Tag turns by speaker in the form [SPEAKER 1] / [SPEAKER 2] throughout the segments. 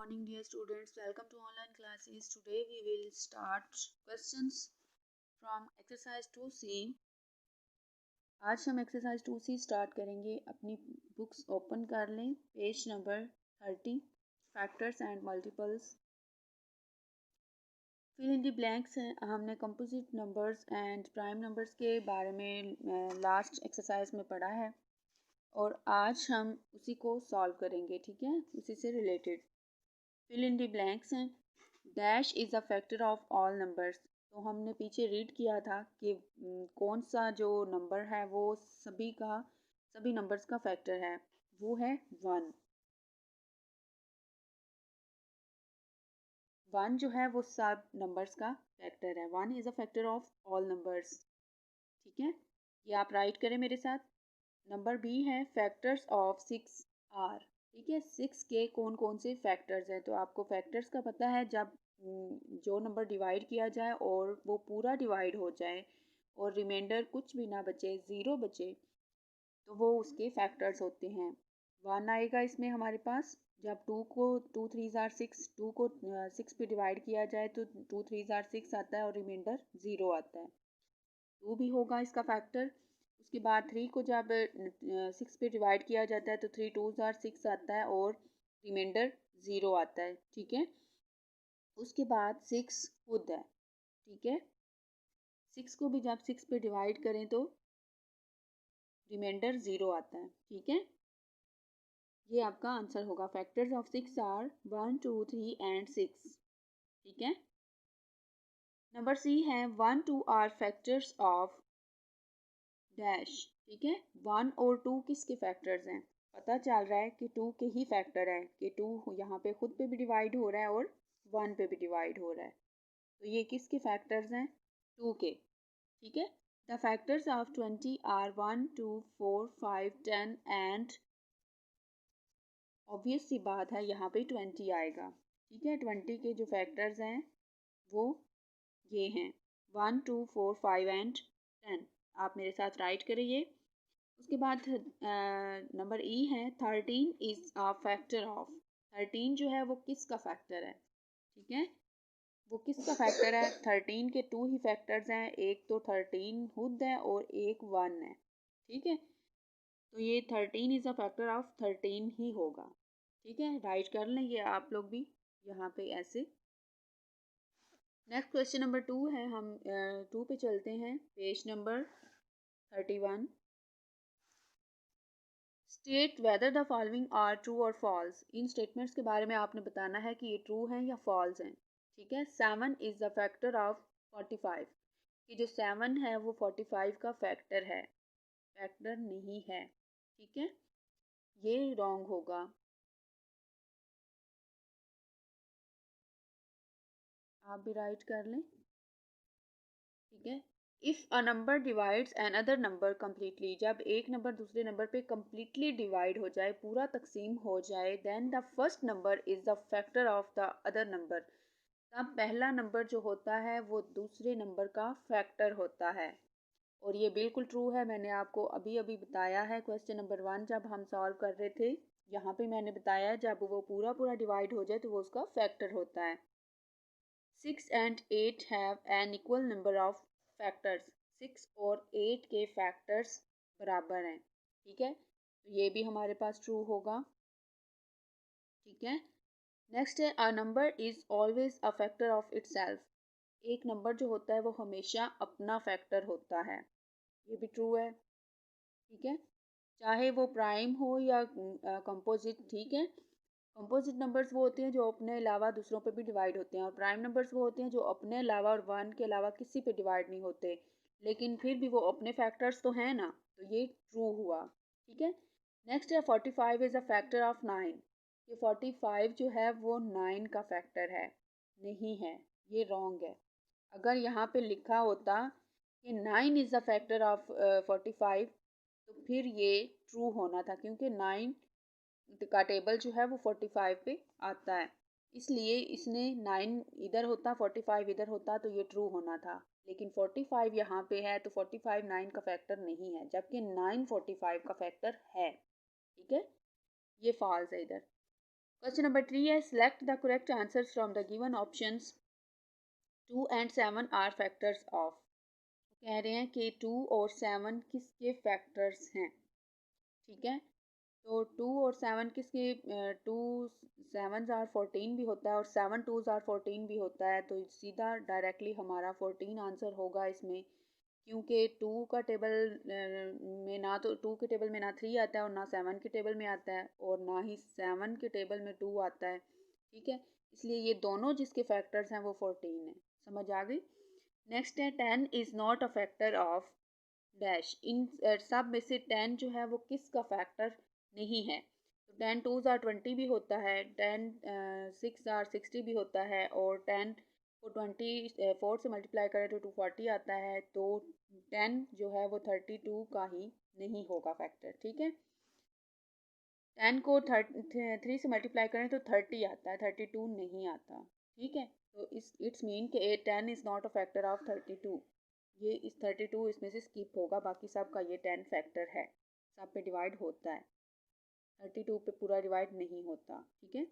[SPEAKER 1] morning, dear students. Welcome to online classes. Today we will start questions from exercise 2C. आज हम exercise 2C start करेंगे. अपनी books open कर लें. Page number 30, factors and multiples. Fill in the blanks हमने composite numbers and prime numbers के बारे में लास्ट एक्सरसाइज में पढ़ा है और आज हम उसी को सॉल्व करेंगे. ठीक है, उसी से related. Fill in the blanks हैं. Dash is a factor of all numbers. तो हमने पीछे रीड किया था कि कौन सा जो नंबर है वो सभी नंबर्स का फैक्टर है. वो है 1. 1 जो है वो सब नंबर्स का फैक्टर है. 1 is a factor of all numbers. ठीक है, ये आप राइट करें मेरे साथ. नंबर बी है फैक्टर्स ऑफ 6 आर. ठीक है, 6 के कौन कौन से फैक्टर्स हैं. तो आपको फैक्टर्स का पता है, जब जो नंबर डिवाइड किया जाए और वो पूरा डिवाइड हो जाए और रिमाइंडर कुछ भी ना बचे, 0 बचे, तो वो उसके फैक्टर्स होते हैं. 1 आएगा इसमें हमारे पास. जब 2 3 ज़ार 6, 2 को 6 पे डिवाइड किया जाए तो 2 3 ज़ार 6 आता है और रिमाइंडर 0 आता है. 2 भी होगा इसका फैक्टर. उसके बाद 3 को जब 6 पे डिवाइड किया जाता है तो 3 2 ज़ार 6 आता है और रिमाइंडर 0 आता है. ठीक है, उसके बाद 6 खुद है. ठीक है, 6 को भी जब 6 पे डिवाइड करें तो रिमाइंडर 0 आता है. ठीक है, ये आपका आंसर होगा. Factors of 6 are 1 2 3 and 6. ठीक है, नंबर सी है 1 2 आर फैक्टर्स ऑफ डैश. ठीक है, 1 और 2 किसके फैक्टर्स हैं. पता चल रहा है कि 2 के ही फैक्टर है कि 2 यहाँ पे खुद पे भी डिवाइड हो रहा है और 1 पे भी डिवाइड हो रहा है. तो ये किसके फैक्टर्स हैं. 2 के. ठीक है, the factors of 20 are 1 2 4 5 10 and obvious सी बात है यहाँ पे 20 आएगा. ठीक है, 20 के जो फैक्टर्स हैं वो ये हैं 1 2 4 5 एंड 10. आप मेरे साथ राइट करिए. उसके बाद नंबर ई है 13 इज़ अ फैक्टर ऑफ. 13 जो है वो किसका फैक्टर है. ठीक है, वो किसका फैक्टर है. 13 के 2 ही फैक्टर्स हैं. एक तो 13 खुद है और एक 1 है. ठीक है, तो ये 13 इज़ अ फैक्टर ऑफ 13 ही होगा. ठीक है, राइट कर लें ये आप लोग भी यहाँ पे ऐसे. नेक्स्ट क्वेश्चन नंबर 2 है. हम 2 पे चलते हैं. Page number 31. State whether the following are true और फॉल्स. इन स्टेटमेंट्स के बारे में आपने बताना है कि ये ट्रू हैं या फॉल्स हैं. ठीक है, 7 इज़ द फैक्टर ऑफ 45. कि जो 7 है वो 45 का फैक्टर है. फैक्टर नहीं है. ठीक है, ये रॉन्ग होगा. आप भी राइट कर लें. ठीक है, if a number divides another number completely. जब एक नंबर दूसरे नंबर पे कम्प्लीटली डिवाइड हो जाए, पूरा तकसीम हो जाए, then the first number is the factor of the other number. तब पहला नंबर जो होता है वो दूसरे नंबर का फैक्टर होता है. और ये बिल्कुल ट्रू है. मैंने आपको अभी अभी बताया है. क्वेश्चन नंबर 1 जब हम सॉल्व कर रहे थे, यहाँ पे मैंने बताया जब वो पूरा डिवाइड हो जाए तो वो उसका फैक्टर होता है. 6 and 8 have an equal number of factors. 6 और 8 के फैक्टर्स बराबर हैं. ठीक है, तो ये भी हमारे पास ट्रू होगा. ठीक है, नेक्स्ट है a number is always a factor of itself. एक नंबर जो होता है वो हमेशा अपना फैक्टर होता है. ये भी ट्रू है. ठीक है, चाहे वो प्राइम हो या कंपोजिट. ठीक है, कंपोजिट नंबर्स वो होते हैं जो अपने अलावा दूसरों पे भी डिवाइड होते हैं और प्राइम नंबर्स वो होते हैं जो अपने अलावा और 1 के अलावा किसी पे डिवाइड नहीं होते, लेकिन फिर भी वो अपने फैक्टर्स तो हैं ना. तो ये ट्रू हुआ. ठीक है, नेक्स्ट है 45 इज़ अ फैक्टर ऑफ 9. ये 45 जो है वो 9 का फैक्टर है. नहीं है, ये रॉन्ग है. अगर यहाँ पे लिखा होता कि 9 इज़ द फैक्टर ऑफ 45 तो फिर ये ट्रू होना था, क्योंकि 9 का टेबल जो है वो 45 पे आता है. इसलिए इसने 9 इधर होता, 45 इधर होता, तो ये ट्रू होना था. लेकिन 45 यहाँ पे है तो 45 9 का फैक्टर नहीं है, जबकि 9 45 का फैक्टर है. ठीक है, ये फॉल्स है इधर. क्वेश्चन नंबर 3 है select the correct answers from the given options 2 and 7 are factors of. कह रहे हैं कि 2 और 7 किसके फैक्टर्स हैं, ठीक है। तो 2 और 7 किसके, 2 7 आर 14 भी होता है और 7 2 आर 14 भी होता है, तो सीधा डायरेक्टली हमारा 14 आंसर होगा इसमें, क्योंकि 2 का टेबल में ना तो 2 के टेबल में ना 3 आता है और ना 7 के टेबल में आता है और ना ही 7 के टेबल में 2 आता है, ठीक है। इसलिए ये दोनों जिसके फैक्टर्स हैं वो 14 है। समझ आ गई। नेक्स्ट है 10 is not a factor of dash. इन सब में से 10 जो है वो किसका फैक्टर नहीं है। तो 10 2 आर 20 भी होता है, 10 6 आर 60 भी होता है और 10 को 24 से मल्टीप्लाई करें तो 240 आता है। तो 10 जो है वो 32 का ही नहीं होगा फैक्टर, ठीक है। 10 को 3 से मल्टीप्लाई करें तो 30 आता है, 32 नहीं आता, ठीक है। तो इट्स मीन कि 10 is not a factor of 32। ये इस 32 इसमें से स्किप होगा, बाकी सब का ये 10 फैक्टर है, सब पे डिवाइड होता है, 32 पे पूरा डिवाइड नहीं होता, ठीक है।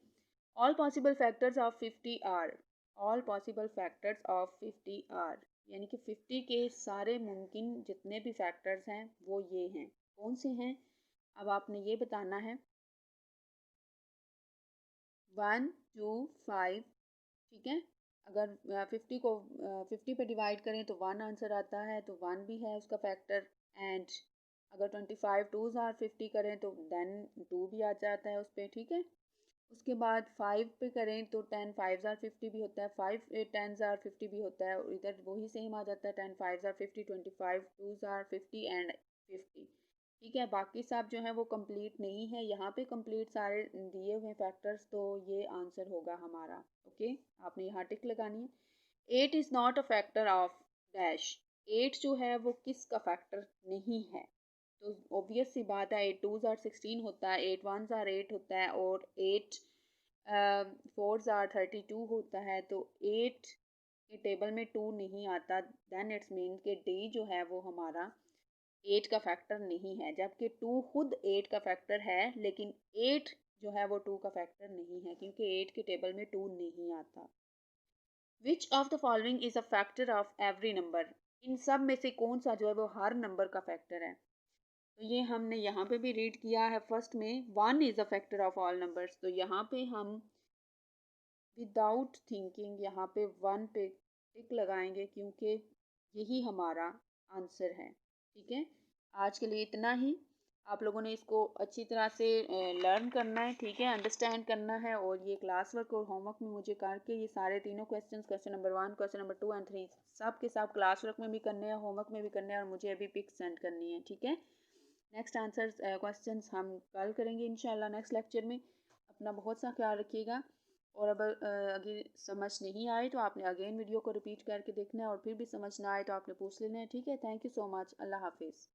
[SPEAKER 1] All possible factors of 50 are. All possible factors of 50 are यानी कि 50 के सारे मुमकिन जितने भी फैक्टर्स हैं वो ये हैं। कौन से हैं, अब आपने ये बताना है। 1 2 5, ठीक है। अगर 50 को 50 पे डिवाइड करें तो 1 आंसर आता है, तो 1 भी है उसका फैक्टर। एंड अगर 25 2 आर 50 करें तो देन 2 भी आ जाता है उस पर, ठीक है। उसके बाद 5 पे करें तो 10 5 आर 50 भी होता है, 5 10 आर 50 भी होता है और इधर वही सेम आ जाता है, 10 5 आर 50 25 2 आर 50 एंड 50, ठीक है। बाकी सब जो है वो कंप्लीट नहीं है, यहाँ पे कंप्लीट सारे दिए हुए फैक्टर्स, तो ये आंसर होगा हमारा। ओके, आपने यहाँ टिक लगानी है। 8 is not a factor of dash. 8 जो है वो किसका फैक्टर नहीं है, तो ऑब्वियस सी बात है 8 2 आर 16 होता है, 8 1 आर 8 होता है और 8 4 आर 32 होता है। तो 8 के टेबल में 2 नहीं आता, देन इट्स मीन कि डी जो है वो हमारा 8 का फैक्टर नहीं है, जबकि 2 खुद 8 का फैक्टर है, लेकिन 8 जो है वो 2 का फैक्टर नहीं है क्योंकि 8 के टेबल में 2 नहीं आता। Which of the following is a factor of every number. इन सब में से कौन सा जो है वो हर नंबर का फैक्टर है, तो ये हमने यहाँ पे भी रीड किया है। फर्स्ट में 1 is a factor of all numbers, तो यहाँ पे हम विदाउट थिंकिंग यहाँ पे 1 पे टिक लगाएंगे क्योंकि यही हमारा आंसर है, ठीक है। आज के लिए इतना ही। आप लोगों ने इसको अच्छी तरह से लर्न करना है, ठीक है, अंडरस्टैंड करना है। और ये क्लास वर्क और होमवर्क में मुझे करके ये सारे तीनों questions, question number 1 question number 2 and 3 सब के सब क्लास वर्क में भी करने हैं, होमवर्क में भी करने हैं और मुझे अभी पिक सेंड करनी है, ठीक है। नेक्स्ट आंसर क्वेश्चंस हम कल करेंगे इंशाल्लाह नेक्स्ट लेक्चर में। अपना बहुत सा ख्याल रखिएगा। और अब अगर समझ नहीं आए तो आपने अगेन वीडियो को रिपीट करके देखना है और फिर भी समझ ना आए तो आपने पूछ लेना है, ठीक है। Thank you so much. अल्लाह हाफिज़।